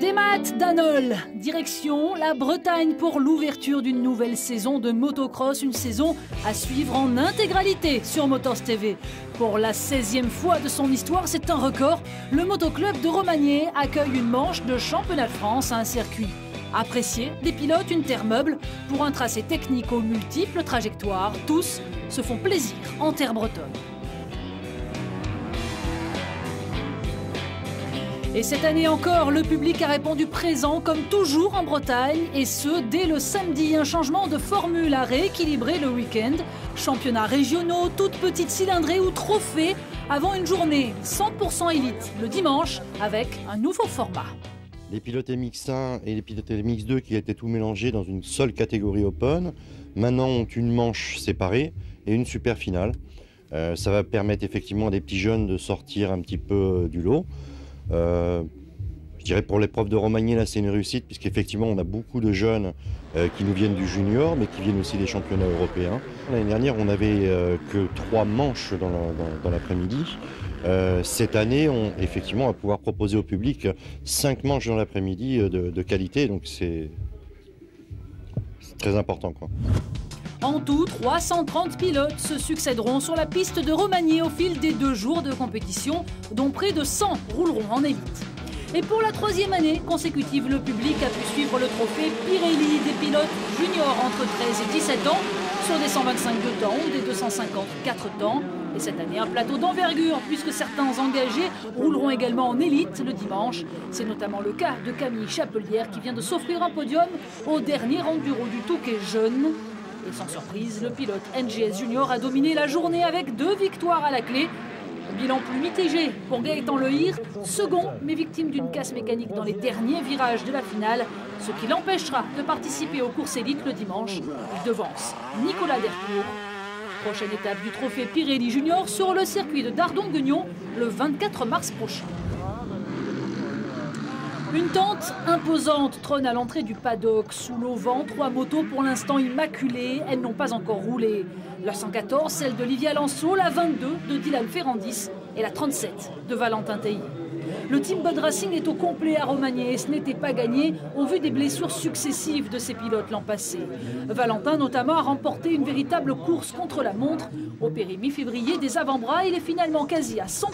Démat Danol, direction la Bretagne pour l'ouverture d'une nouvelle saison de motocross, une saison à suivre en intégralité sur Motors TV. Pour la 16e fois de son histoire, c'est un record. Le motoclub de Romagné accueille une manche de championnat de France à un circuit apprécié des pilotes, une terre meuble pour un tracé technique aux multiples trajectoires. Tous se font plaisir en terre bretonne. Et cette année encore, le public a répondu présent comme toujours en Bretagne, et ce dès le samedi. Un changement de formule a rééquilibré le week-end. Championnats régionaux, toutes petites cylindrées ou trophées, avant une journée 100% élite le dimanche avec un nouveau format. Les pilotes MX1 et les pilotes MX2 qui étaient tout mélangés dans une seule catégorie open, maintenant ont une manche séparée et une super finale. Ça va permettre effectivement à des petits jeunes de sortir un petit peu du lot. Je dirais pour l'épreuve de Romagné, là c'est une réussite puisqu'effectivement on a beaucoup de jeunes qui nous viennent du junior mais qui viennent aussi des championnats européens. L'année dernière on n'avait que 3 manches dans l'après-midi. Cette année effectivement on va pouvoir proposer au public 5 manches dans l'après-midi de qualité, donc c'est très important, quoi. En tout, 330 pilotes se succéderont sur la piste de Romagné au fil des 2 jours de compétition, dont près de 100 rouleront en élite. Et pour la 3e année consécutive, le public a pu suivre le trophée Pirelli des pilotes juniors entre 13 et 17 ans sur des 125 2 temps ou des 250 4 temps. Et cette année, un plateau d'envergure puisque certains engagés rouleront également en élite le dimanche. C'est notamment le cas de Camille Chapelière qui vient de s'offrir un podium au dernier enduro du Touquet jeune. Et sans surprise, le pilote NGS Junior a dominé la journée avec 2 victoires à la clé. Bilan plus mitigé pour Gaëtan Lehir, second mais victime d'une casse mécanique dans les derniers virages de la finale, ce qui l'empêchera de participer aux courses élites le dimanche. Il devance Nicolas Dercourt. Prochaine étape du trophée Pirelli Junior sur le circuit de Dardon-Guignon le 24 mars prochain. Une tente imposante trône à l'entrée du paddock. Sous l'auvent, 3 motos pour l'instant immaculées. Elles n'ont pas encore roulé. La 114, celle d'Olivier Alenceau, la 22 de Dylan Ferrandis et la 37 de Valentin Théier. Le team Bud Racing est au complet à Romagné et ce n'était pas gagné au vu des blessures successives de ses pilotes l'an passé. Valentin notamment a remporté une véritable course contre la montre. Opéré mi-février des avant-bras, il est finalement quasi à 100%.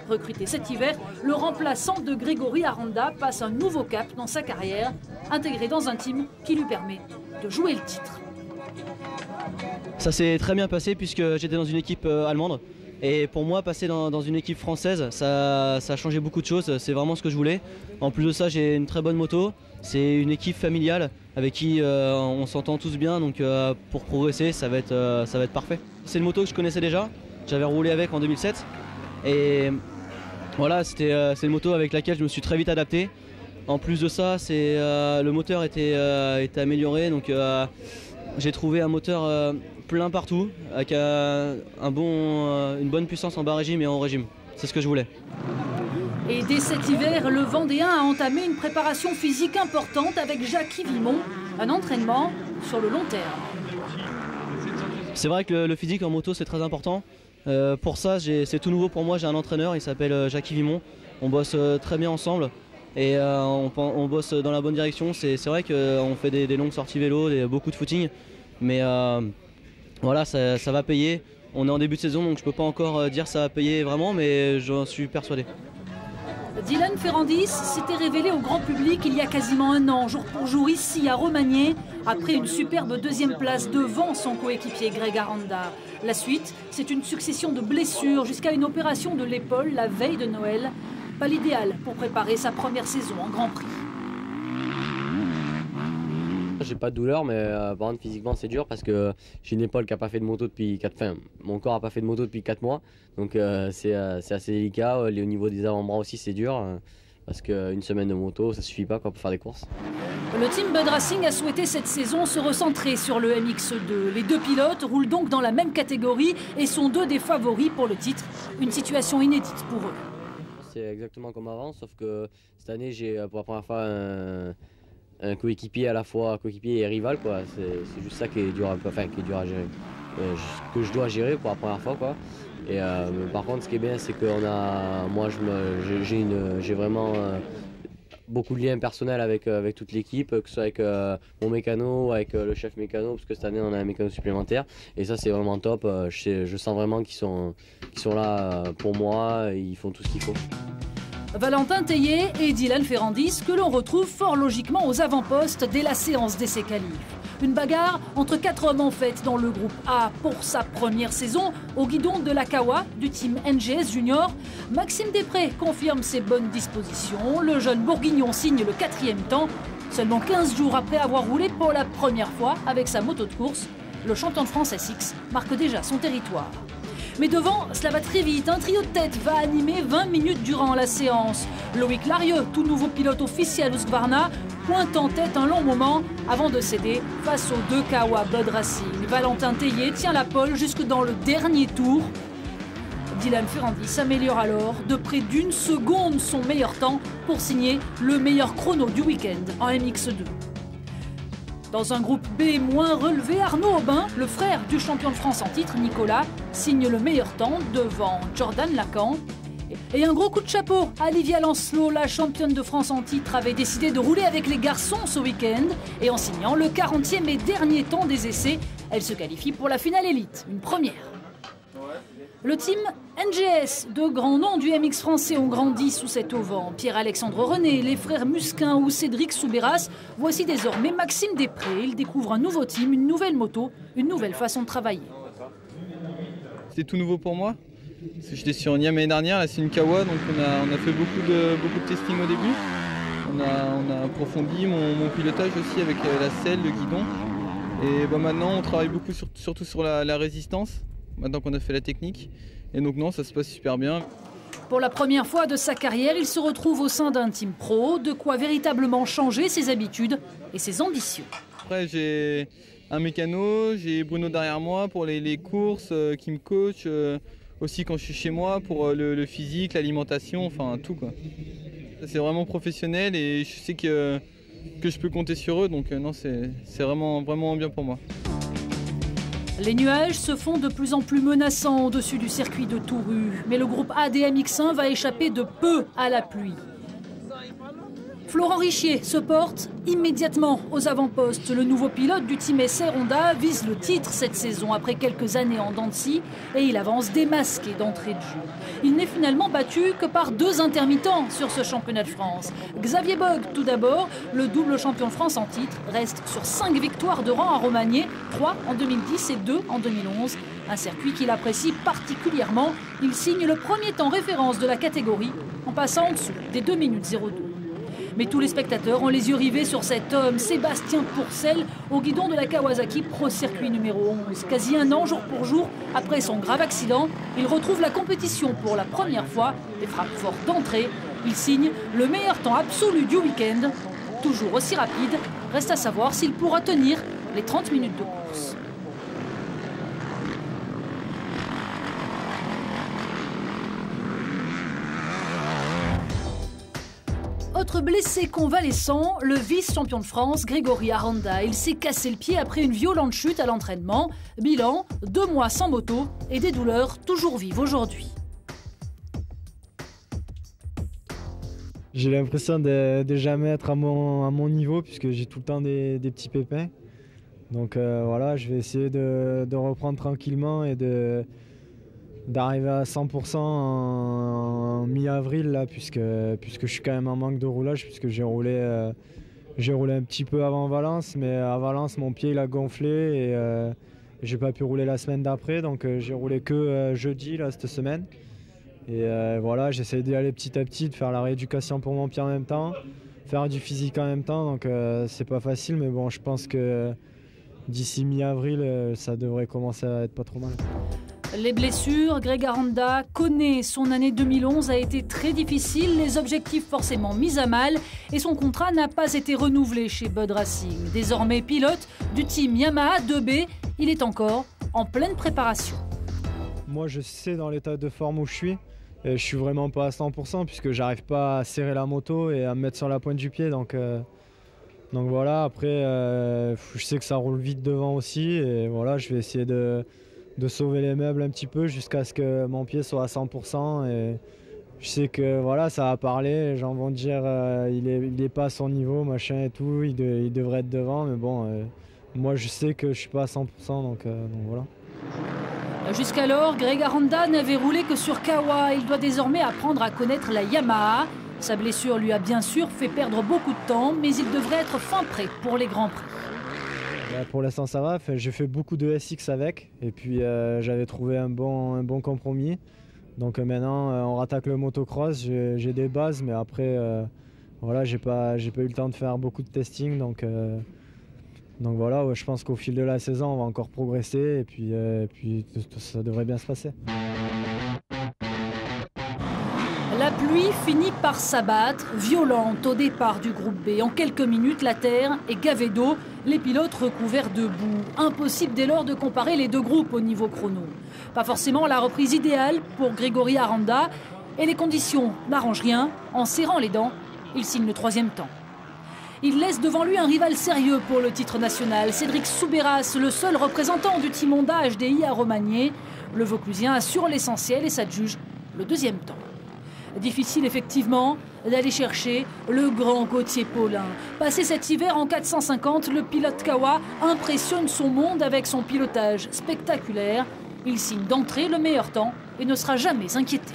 Recruté cet hiver, le remplaçant de Grégory Aranda passe un nouveau cap dans sa carrière, intégré dans un team qui lui permet de jouer le titre. Ça s'est très bien passé puisque j'étais dans une équipe allemande. Et pour moi, passer dans une équipe française, ça a changé beaucoup de choses. C'est vraiment ce que je voulais. En plus de ça, j'ai une très bonne moto. C'est une équipe familiale avec qui on s'entend tous bien. Donc pour progresser, ça va être parfait. C'est une moto que je connaissais déjà. J'avais roulé avec en 2007. Et voilà, c'est une moto avec laquelle je me suis très vite adapté. En plus de ça, le moteur était amélioré. Donc j'ai trouvé un moteur plein partout, avec une bonne puissance en bas régime et en haut régime. C'est ce que je voulais. Et dès cet hiver, le Vendéen a entamé une préparation physique importante avec Jackie Vimon, un entraînement sur le long terme. C'est vrai que le physique en moto c'est très important. Pour ça, c'est tout nouveau pour moi, j'ai un entraîneur, il s'appelle Jackie Vimon. On bosse très bien ensemble et on bosse dans la bonne direction. C'est vrai qu'on fait des longues sorties vélo, beaucoup de footing, mais voilà, ça va payer. On est en début de saison donc je ne peux pas encore dire ça va payer vraiment, mais j'en suis persuadé. Dylan Ferrandis s'était révélé au grand public il y a quasiment un an, jour pour jour ici à Romagné, après une superbe 2e place devant son coéquipier Greg Aranda. La suite, c'est une succession de blessures jusqu'à une opération de l'épaule la veille de Noël. Pas l'idéal pour préparer sa première saison en Grand Prix. J'ai pas de douleur, mais par contre physiquement c'est dur parce que j'ai une épaule qui n'a pas fait de moto depuis 4 enfin, mon corps n'a pas fait de moto depuis 4 mois, donc c'est assez délicat. Au niveau des avant-bras aussi c'est dur parce qu'une semaine de moto ça suffit pas pour faire des courses. Le team Bud Racing a souhaité cette saison se recentrer sur le MX2. Les 2 pilotes roulent donc dans la même catégorie et sont 2 des favoris pour le titre. Une situation inédite pour eux. C'est exactement comme avant, sauf que cette année j'ai pour la première fois un coéquipier à la fois coéquipier et rival, quoi. C'est juste ça qui est dur qui est dur à gérer, que je dois gérer pour la première fois, quoi. Et par contre ce qui est bien c'est que j'ai vraiment beaucoup de liens personnels avec toute l'équipe, que ce soit avec mon mécano, avec le chef mécano, parce que cette année on a un mécano supplémentaire. Et ça c'est vraiment top, je sens vraiment qu'ils sont là pour moi, et ils font tout ce qu'il faut. Valentin Tellier et Dylan Ferrandis que l'on retrouve fort logiquement aux avant-postes dès la séance d'essai qualif. Une bagarre entre 4 hommes en fait dans le groupe A pour sa première saison au guidon de la Kawa du team NGS Junior. Maxime Després confirme ses bonnes dispositions. Le jeune bourguignon signe le 4e temps. Seulement 15 jours après avoir roulé pour la première fois avec sa moto de course, le champion de France SX marque déjà son territoire. Mais devant, cela va très vite. Un trio de tête va animer 20 minutes durant la séance. Loïc Larieux, tout nouveau pilote officiel Husqvarna, pointe en tête un long moment avant de céder face aux 2 Kawa Bud Racing. Valentin Tellier tient la pole jusque dans le dernier tour. Dylan Ferrandis s'améliore alors de près d'1 seconde son meilleur temps pour signer le meilleur chrono du week-end en MX2. Dans un groupe B moins relevé, Arnaud Aubin, le frère du champion de France en titre, Nicolas, signe le meilleur temps devant Jordan Lacan. Et un gros coup de chapeau à Livia Lancelot, la championne de France en titre, avait décidé de rouler avec les garçons ce week-end. Et en signant le 40e et dernier temps des essais, elle se qualifie pour la finale élite, une première. Le team NGS, de grands noms du MX français, ont grandi sous cet auvent. Pierre-Alexandre René, les frères Musquin ou Cédric Soubéras. Voici désormais Maxime Després. Il découvre un nouveau team, une nouvelle moto, une nouvelle façon de travailler. C'est tout nouveau pour moi. J'étais sur Niam l'année dernière, là c'est une Kawa, donc on a fait beaucoup de testing au début. On a approfondi mon pilotage aussi avec la selle, le guidon. Et maintenant on travaille beaucoup surtout sur la résistance, maintenant qu'on a fait la technique. Et donc non, ça se passe super bien. Pour la première fois de sa carrière, il se retrouve au sein d'un team pro, de quoi véritablement changer ses habitudes et ses ambitions. Après j'ai un mécano, j'ai Bruno derrière moi pour les courses qui me coach, aussi quand je suis chez moi pour le physique, l'alimentation, enfin tout quoi. C'est vraiment professionnel et je sais que je peux compter sur eux, donc non, c'est vraiment bien pour moi. Les nuages se font de plus en plus menaçants au-dessus du circuit de Touru, mais le groupe ADMX1 va échapper de peu à la pluie. Florent Richier se porte immédiatement aux avant-postes. Le nouveau pilote du team SR Honda vise le titre cette saison après quelques années en dents de scie et il avance démasqué d'entrée de jeu. Il n'est finalement battu que par 2 intermittents sur ce championnat de France. Xavier Bog, tout d'abord, le double champion de France en titre, reste sur 5 victoires de rang à Romagné, 3 en 2010 et 2 en 2011. Un circuit qu'il apprécie particulièrement. Il signe le premier temps référence de la catégorie en passant en dessous des 2 minutes 02. Mais tous les spectateurs ont les yeux rivés sur cet homme, Sébastien Pourcel, au guidon de la Kawasaki Pro Circuit numéro 11. Quasi un an, jour pour jour, après son grave accident, il retrouve la compétition pour la première fois. Des frappes fortes d'entrée. Il signe le meilleur temps absolu du week-end. Toujours aussi rapide, reste à savoir s'il pourra tenir les 30 minutes de course. Autre blessé convalescent, le vice-champion de France, Grégory Aranda. Il s'est cassé le pied après une violente chute à l'entraînement. Bilan, 2 mois sans moto et des douleurs toujours vives aujourd'hui. J'ai l'impression de jamais être à mon niveau puisque j'ai tout le temps des petits pépins. Donc voilà, je vais essayer de reprendre tranquillement et d'arriver à 100% en mi-avril là, puisque je suis quand même en manque de roulage, puisque j'ai roulé un petit peu avant Valence, mais à Valence mon pied il a gonflé et j'ai pas pu rouler la semaine d'après, donc j'ai roulé que jeudi là, cette semaine. Et voilà, j'essaie d'y aller petit à petit, de faire la rééducation pour mon pied en même temps, faire du physique en même temps, donc c'est pas facile, mais bon, je pense que d'ici mi-avril ça devrait commencer à être pas trop mal. Les blessures, Greg Aranda connaît. Son année 2011 a été très difficile, les objectifs forcément mis à mal et son contrat n'a pas été renouvelé chez Bud Racing. Désormais pilote du team Yamaha 2B, il est encore en pleine préparation. Moi je sais dans l'état de forme où je suis. Et je suis vraiment pas à 100% puisque j'arrive pas à serrer la moto et à me mettre sur la pointe du pied. Donc voilà, après je sais que ça roule vite devant aussi et voilà, je vais essayer de sauver les meubles un petit peu jusqu'à ce que mon pied soit à 100% et Je sais que voilà, ça va parler, les gens vont dire il est pas à son niveau, machin et tout, il devrait être devant, mais bon, moi je sais que je suis pas à 100%, donc voilà. Jusqu'alors, Greg Aranda n'avait roulé que sur Kawa. Il doit désormais apprendre à connaître la Yamaha. Sa blessure lui a bien sûr fait perdre beaucoup de temps, mais il devrait être fin prêt pour les Grands Prix. Pour l'instant ça va, j'ai fait beaucoup de SX avec, et puis j'avais trouvé un bon compromis. Donc maintenant on rattaque le motocross, j'ai des bases, mais après voilà, j'ai pas eu le temps de faire beaucoup de testing, donc voilà, ouais, je pense qu'au fil de la saison on va encore progresser, et puis ça devrait bien se passer. La pluie finit par s'abattre, violente au départ du groupe B. En quelques minutes, la terre est gavée d'eau, les pilotes recouverts de boue. Impossible dès lors de comparer les deux groupes au niveau chrono. Pas forcément la reprise idéale pour Grégory Aranda, et les conditions n'arrangent rien. En serrant les dents, il signe le 3e temps. Il laisse devant lui un rival sérieux pour le titre national, Cédric Soubeyras, le seul représentant du team Honda HDI à Romagné. Le Vauclusien assure l'essentiel et s'adjuge le 2e temps. Difficile effectivement d'aller chercher le grand Gauthier Paulin. Passé cet hiver en 450, le pilote Kawa impressionne son monde avec son pilotage spectaculaire. Il signe d'entrée le meilleur temps et ne sera jamais inquiété.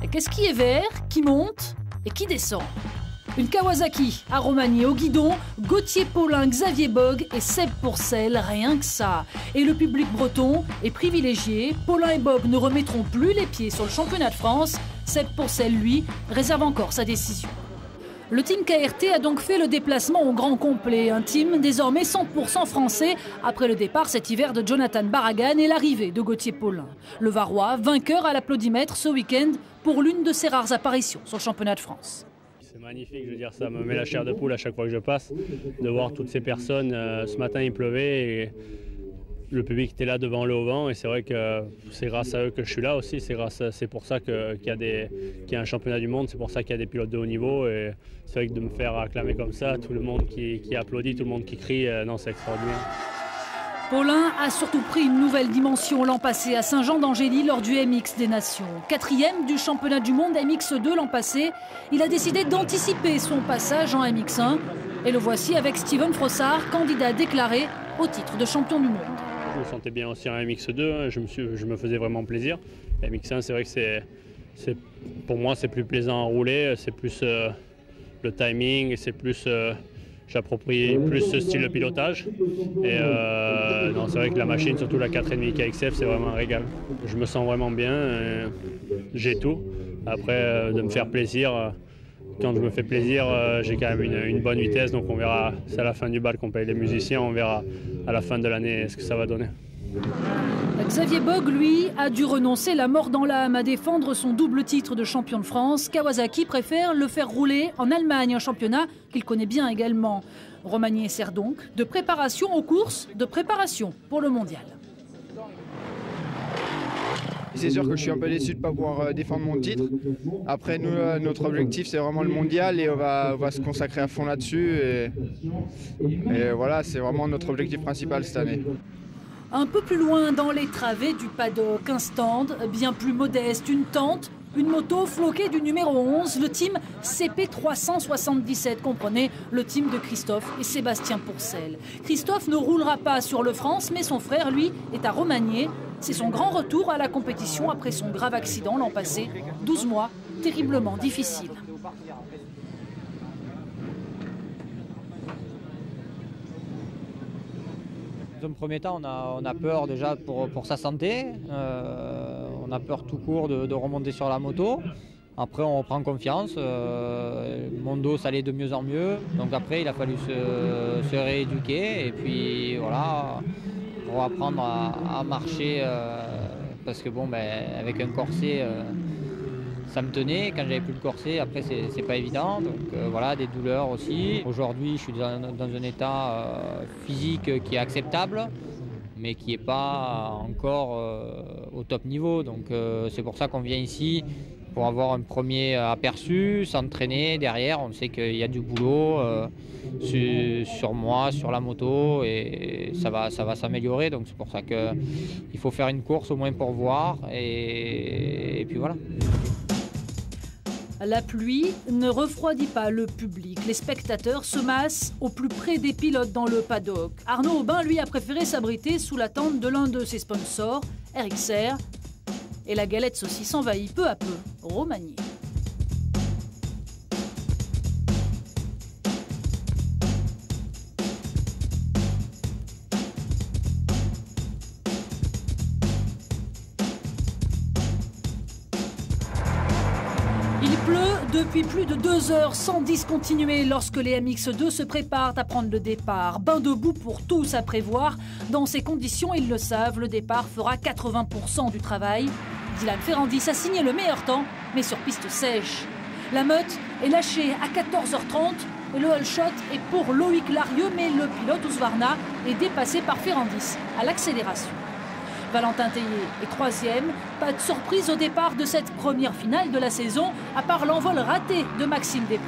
Et qu'est-ce qui est vert, qui monte et qui descend ? Une Kawasaki à Romagné au guidon, Gauthier Paulin, Xavier Bogue et Seb Pourcel, rien que ça. Et le public breton est privilégié. Paulin et Bogue ne remettront plus les pieds sur le championnat de France. Seb Pourcel, lui, réserve encore sa décision. Le team KRT a donc fait le déplacement au grand complet. Un team désormais 100% français après le départ cet hiver de Jonathan Barragan et l'arrivée de Gauthier Paulin. Le Varois, vainqueur à l'applaudimètre ce week-end pour l'une de ses rares apparitions sur le championnat de France. C'est magnifique, je veux dire, ça me met la chair de poule à chaque fois que je passe, de voir toutes ces personnes. Ce matin, il pleuvait et le public était là devant le haut-vent, et c'est vrai que c'est grâce à eux que je suis là aussi. C'est pour ça qu'il y a un championnat du monde, c'est pour ça qu'il y a des pilotes de haut niveau, et c'est vrai que de me faire acclamer comme ça, tout le monde qui applaudit, tout le monde qui crie, non, c'est extraordinaire. Paulin a surtout pris une nouvelle dimension l'an passé à Saint-Jean-d'Angély lors du MX des Nations. 4e du championnat du monde MX2 l'an passé, il a décidé d'anticiper son passage en MX1. Et le voici avec Steven Frossard, candidat déclaré au titre de champion du monde. Je me sentais bien aussi en MX2, je me faisais vraiment plaisir. MX1, c'est vrai que pour moi c'est plus plaisant à rouler, c'est plus le timing, et c'est plus... J'approprie plus ce style de pilotage, et non, c'est vrai que la machine, surtout la 4,5 KXF, c'est vraiment un régal. Je me sens vraiment bien, j'ai tout. Après, de me faire plaisir, quand je me fais plaisir, j'ai quand même une bonne vitesse, donc on verra, c'est à la fin du bal qu'on paye les musiciens, on verra à la fin de l'année ce que ça va donner. Xavier Bogue, lui, a dû renoncer la mort dans l'âme à défendre son double titre de champion de France. Kawasaki préfère le faire rouler en Allemagne, un championnat qu'il connaît bien également. Romagné sert donc de préparation aux courses, de préparation pour le mondial. C'est sûr que je suis un peu déçu de ne pas pouvoir défendre mon titre. Après, nous, notre objectif, c'est vraiment le mondial, et on va se consacrer à fond là-dessus. Et voilà, c'est vraiment notre objectif principal cette année. Un peu plus loin dans les travées du paddock, un stand bien plus modeste, une tente, une moto floquée du numéro 11, le team CP377, comprenez, le team de Christophe et Sébastien Pourcel. Christophe ne roulera pas sur le France, mais son frère, lui, est à Romagné. C'est son grand retour à la compétition après son grave accident l'an passé. 12 mois, terriblement difficiles. Dans un premier temps, on a peur déjà pour sa santé, on a peur tout court de remonter sur la moto. Après, on reprend confiance, mon dos ça allait de mieux en mieux, donc après il a fallu se rééduquer, et puis voilà, pour apprendre à marcher, parce que bon, avec un corset, ça me tenait. Quand j'avais plus le corset, après c'est pas évident, donc voilà, des douleurs aussi. Aujourd'hui, je suis dans un état physique qui est acceptable, mais qui n'est pas encore au top niveau, donc c'est pour ça qu'on vient ici pour avoir un premier aperçu, s'entraîner derrière. On sait qu'il y a du boulot sur moi, sur la moto, et ça va s'améliorer. Donc c'est pour ça qu'il faut faire une course au moins pour voir, et puis voilà. La pluie ne refroidit pas le public. Les spectateurs se massent au plus près des pilotes dans le paddock. Arnaud Aubin, lui, a préféré s'abriter sous la tente de l'un de ses sponsors, RXR. Et la galette saucisse envahit peu à peu Romagné. Il pleut depuis plus de 2 heures sans discontinuer lorsque les MX2 se préparent à prendre le départ. Bain de boue pour tous à prévoir. Dans ces conditions, ils le savent, le départ fera 80% du travail. Dylan Ferrandis a signé le meilleur temps, mais sur piste sèche. La meute est lâchée à 14h30 et le whole shot est pour Loïc Larieux, mais le pilote Husqvarna est dépassé par Ferrandis à l'accélération. Valentin Tellier est 3e. Pas de surprise au départ de cette première finale de la saison, à part l'envol raté de Maxime Després.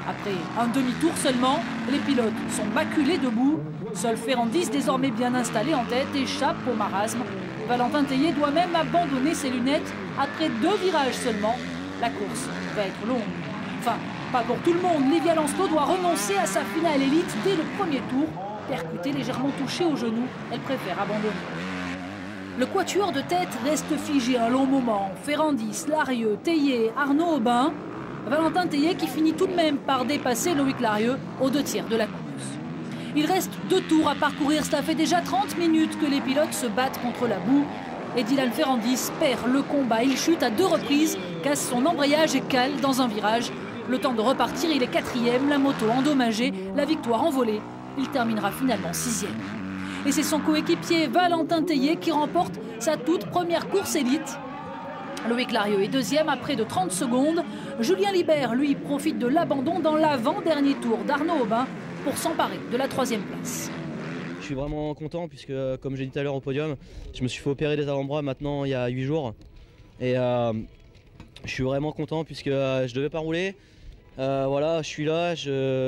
Après un demi-tour seulement, les pilotes sont maculés debout. Seul Ferrandis, désormais bien installé en tête, échappe au marasme. Valentin Tellier doit même abandonner ses lunettes après 2 virages seulement. La course va être longue. Enfin, pas pour tout le monde. Livia Lancelot doit renoncer à sa finale élite dès le premier tour. Percutée, légèrement touchée au genou, elle préfère abandonner. Le quatuor de tête reste figé un long moment. Ferrandis, Larieux, Tellier, Arnaud Aubin. Valentin Tellier qui finit tout de même par dépasser Loïc Larieux aux 2 tiers de la course. Il reste 2 tours à parcourir. Cela fait déjà 30 minutes que les pilotes se battent contre la boue. Et Dylan Ferrandis perd le combat. Il chute à 2 reprises, casse son embrayage et cale dans un virage. Le temps de repartir, il est 4e, la moto endommagée, la victoire envolée. Il terminera finalement 6e. Et c'est son coéquipier Valentin Tellier qui remporte sa toute première course élite. Loïc Larieux est 2e à près de 30 secondes. Julien Libert, lui, profite de l'abandon dans l'avant-dernier tour d'Arnaud Aubin pour s'emparer de la 3e place. Je suis vraiment content puisque, comme j'ai dit tout à l'heure au podium, je me suis fait opérer des avant-bras maintenant il y a 8 jours. Et je suis vraiment content puisque je ne devais pas rouler. Voilà, je suis là,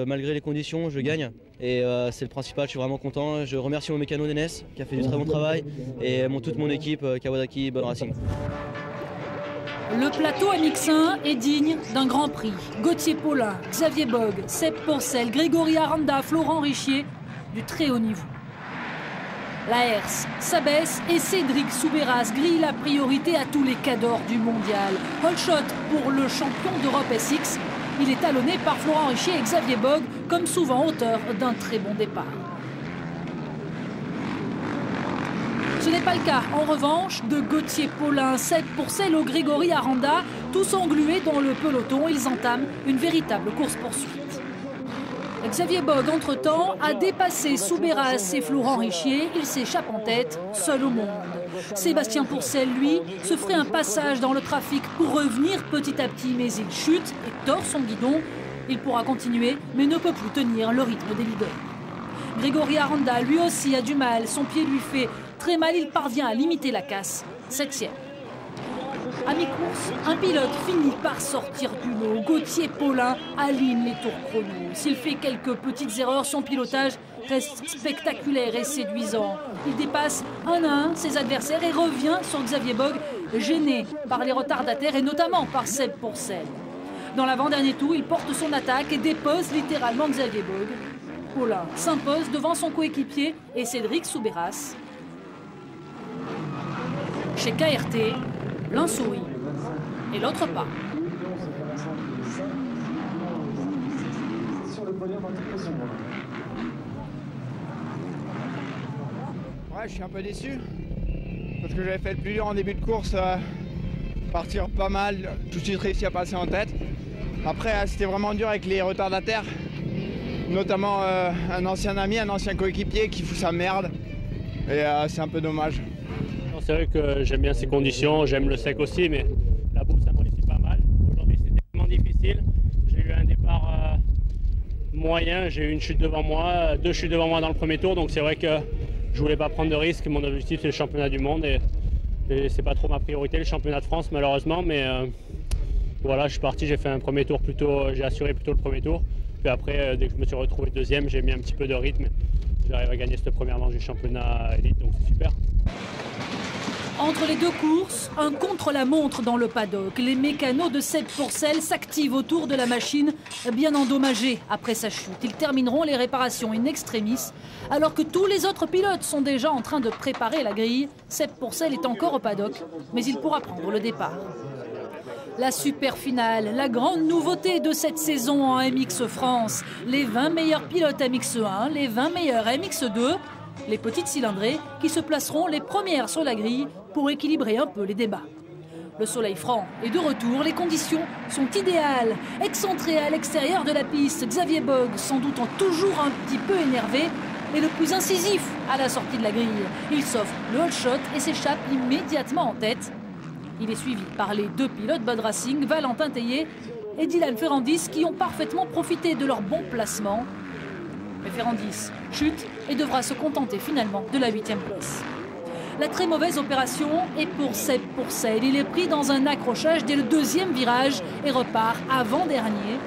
malgré les conditions, je gagne. Et c'est le principal, je suis vraiment content. Je remercie mon mécano Nenes qui a fait du très bon travail et toute mon équipe, Kawasaki, Bonne Racing. Le plateau MX1 est digne d'un grand prix. Gauthier Paulin, Xavier Bogue, Seb Porcel, Grégory Aranda, Florent Richier, du très haut niveau. La herse s'abaisse et Cédric Soubeyras grille la priorité à tous les cadors du mondial. Whole shot pour le champion d'Europe SX. Il est talonné par Florent Richier et Xavier Bogue, comme souvent auteur d'un très bon départ. Ce n'est pas le cas, en revanche, de Gauthier Paulin, Seb Porcel ou Grégory Aranda. Tous englués dans le peloton, ils entament une véritable course-poursuite. Xavier Bogue, entre-temps, a dépassé Soubeyras et Florent Richier. Il s'échappe en tête, seul au monde. Sébastien Pourcel, lui, se ferait un passage dans le trafic pour revenir petit à petit, mais il chute et tord son guidon. Il pourra continuer, mais ne peut plus tenir le rythme des leaders. Grégory Aranda, lui aussi, a du mal. Son pied lui fait très mal. Il parvient à limiter la casse. 7e. À mi-course, un pilote finit par sortir du lot. Gauthier Paulin aligne les tours chrono. S'il fait quelques petites erreurs, son pilotage reste spectaculaire et séduisant. Il dépasse 1 à 1 ses adversaires et revient sur Xavier Bogue, gêné par les retardataires et notamment par Seb Porcel. Dans l'avant-dernier tour, il porte son attaque et dépose littéralement Xavier Bogue. Paulin s'impose devant son coéquipier et Cédric Soubeyras. Chez KRT, l'un sourit et l'autre pas. Ouais, je suis un peu déçu parce que j'avais fait le plus dur en début de course, partir pas mal, tout de suite réussi à passer en tête. Après, c'était vraiment dur avec les retardataires, notamment un ancien ami, un ancien coéquipier qui fout sa merde et c'est un peu dommage. C'est vrai que j'aime bien ces conditions, j'aime le sec aussi, mais la boue ça me réussit pas mal. Aujourd'hui c'était vraiment difficile. J'ai eu un départ moyen, j'ai eu une chute devant moi, 2 chutes devant moi dans le premier tour, donc c'est vrai que je voulais pas prendre de risques. Mon objectif c'est le championnat du monde et c'est pas trop ma priorité, le championnat de France malheureusement, mais voilà, je suis parti, j'ai fait un premier tour plutôt, j'ai assuré plutôt le premier tour. Puis après, dès que je me suis retrouvé deuxième, j'ai mis un petit peu de rythme. J'arrive à gagner cette première manche du championnat élite, donc c'est super. Entre les deux courses, un contre-la-montre dans le paddock. Les mécanos de Seb Pourcel s'activent autour de la machine, bien endommagée après sa chute. Ils termineront les réparations in extremis, alors que tous les autres pilotes sont déjà en train de préparer la grille. Seb Pourcel est encore au paddock, mais il pourra prendre le départ. La super finale, la grande nouveauté de cette saison en MX France. Les 20 meilleurs pilotes MX1, les 20 meilleurs MX2, les petites cylindrées qui se placeront les premières sur la grille pour équilibrer un peu les débats. Le soleil franc est de retour, les conditions sont idéales. Excentré à l'extérieur de la piste, Xavier Bogue, sans doute toujours un petit peu énervé, est le plus incisif à la sortie de la grille. Il s'offre le hot shot et s'échappe immédiatement en tête. Il est suivi par les deux pilotes Bad Racing, Valentin Tellier et Dylan Ferrandis, qui ont parfaitement profité de leur bon placement. Mais Ferrandis chute et devra se contenter finalement de la 8e place. La très mauvaise opération est pour Seb Pourcel. Il est pris dans un accrochage dès le deuxième virage et repart avant-dernier.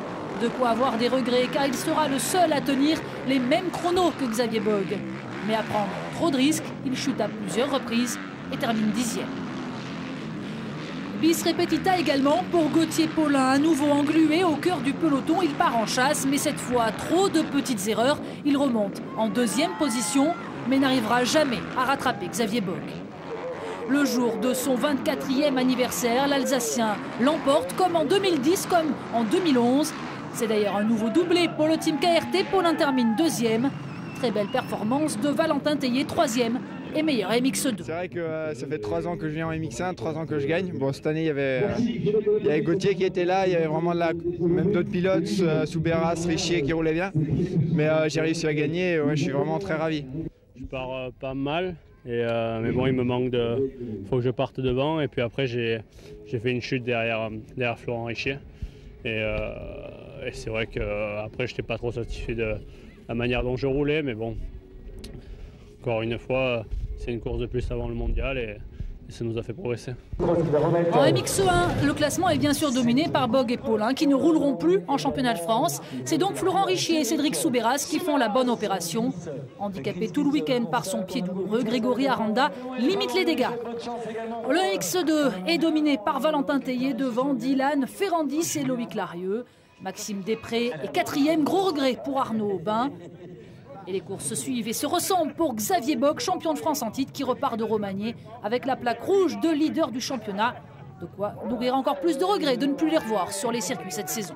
De quoi avoir des regrets, car il sera le seul à tenir les mêmes chronos que Xavier Bogue. Mais à prendre trop de risques, il chute à plusieurs reprises et termine 10e. Bis repetita également pour Gauthier Paulin, à nouveau englué au cœur du peloton. Il part en chasse, mais cette fois, trop de petites erreurs. Il remonte en 2e position, mais n'arrivera jamais à rattraper Xavier Bogue. Le jour de son 24e anniversaire, l'Alsacien l'emporte comme en 2010, comme en 2011. C'est d'ailleurs un nouveau doublé pour le team KRT. Paulin termine 2e. Très belle performance de Valentin Tellier, 3e. Et meilleur MX2. C'est vrai que ça fait 3 ans que je viens en MX1, 3 ans que je gagne. Bon, cette année, il y avait Gauthier qui était là, il y avait vraiment même d'autres pilotes, Souberas, Richier qui roulaient bien. Mais j'ai réussi à gagner et ouais, je suis vraiment très ravi. Je pars pas mal, mais bon, il me manque de... Il faut que je parte devant. Et puis après, j'ai fait une chute derrière Florent Richier. Et c'est vrai qu'après, je n'étais pas trop satisfait de la manière dont je roulais, mais bon. Encore une fois, c'est une course de plus avant le mondial et ça nous a fait progresser. En MX1, le classement est bien sûr dominé par Bogue et Paulin qui ne rouleront plus en championnat de France. C'est donc Florent Richier et Cédric Souberas qui font la bonne opération. Handicapé tout le week-end par son pied douloureux, Grégory Aranda limite les dégâts. Le MX2 est dominé par Valentin Tellier devant Dylan Ferrandis et Loïc Larieux. Maxime Després est 4e, gros regret pour Arnaud Aubin. Et les courses se suivent et se ressemblent pour Xavier Bogue, champion de France en titre, qui repart de Romagné avec la plaque rouge de leader du championnat. De quoi nourrir encore plus de regrets de ne plus les revoir sur les circuits cette saison.